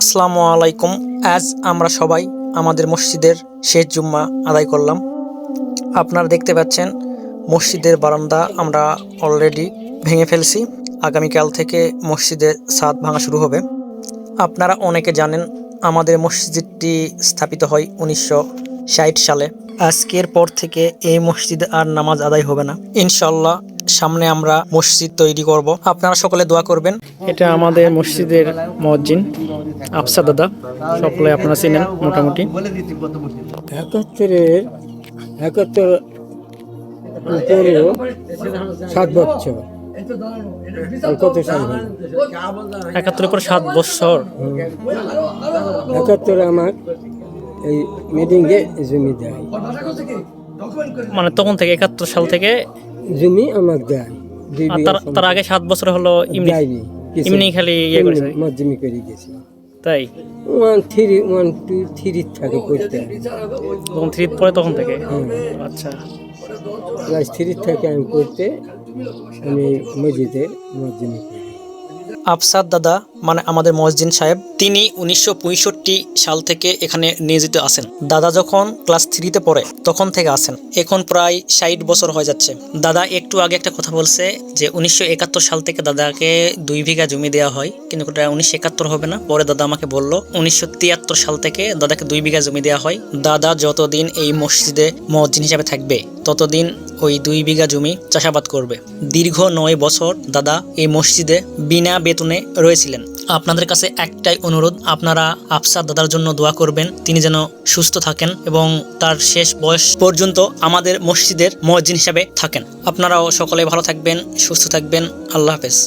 আসসালামু আলাইকুম। আজ আমরা সবাই আমাদের মসজিদের শেষ জুম্মা আদায় করলাম। আপনারা দেখতে পাচ্ছেন মসজিদের বারান্দা আমরা অলরেডি ভেঙে ফেলছি। আগামীকাল থেকে মসজিদের ছাদ ভাঙা শুরু হবে। আপনারা অনেকে জানেন আমাদের মসজিদটি স্থাপিত হয় 1960 সালে। আজকের পর থেকে এই মসজিদে আর নামাজ আদায় হবে না ইনশাল্লাহ। সামনে আমরা মসজিদ তৈরি করব, আপনারা সকলে দোয়া করবেন। এটা আমাদের মসজিদের মুয়াজ্জিন আফসার দাদা, সকলে আপনারা চিনেন মোটামুটি। 71 পর 7 বছর। 71 আমার এই মিটিংয়ে জমি দেয়, মানে তখন থেকে 71 সাল থেকে জমি আমার দেয়। আর তার আগে 7 বছর হলো এমনি খালি ইয়ে করেছে, মজমি করে গেছি। তাই 1 2 3 থাকে করতে, তখন 3 পরে তখন থেকে। আচ্ছা, ক্লাস 3 থেকে আমি করতে, আমি মসজিদের মজমি করি। আফসার দাদা মানে আমাদের মুয়াজ্জিন সাহেব, তিনি 1965 সাল থেকে এখানে নিয়োজিত আছেন। দাদা যখন ক্লাস 3-তে পড়ে তখন থেকে আছেন, এখন প্রায় 60 বছর হয়ে যাচ্ছে। দাদা একটু আগে একটা কথা বলছে যে 1971 সাল থেকে দাদাকে 2 বিঘা জমি দেওয়া হয়, কিন্তু ওটা 1971 হবে না। পরে দাদা আমাকে বলল 1973 সাল থেকে দাদাকে 2 বিঘা জমি দেওয়া হয়। দাদা যতদিন এই মসজিদে মুয়াজ্জিন হিসাবে থাকবে ততদিন ওই 2 বিঘা জমি চাষাবাদ করবে। দীর্ঘ 9 বছর দাদা এই মসজিদে বিনা বেতনে রয়েছিলেন। আপনাদের কাছে একটাই অনুরোধ, আপনারা আফসার দাদার জন্য দোয়া করবেন, তিনি যেন সুস্থ থাকেন এবং তার শেষ বয়স পর্যন্ত আমাদের মসজিদের মুয়াজ্জিন হিসাবে থাকেন। আপনারাও সকলে ভালো থাকবেন, সুস্থ থাকবেন। আল্লাহ হাফেজ।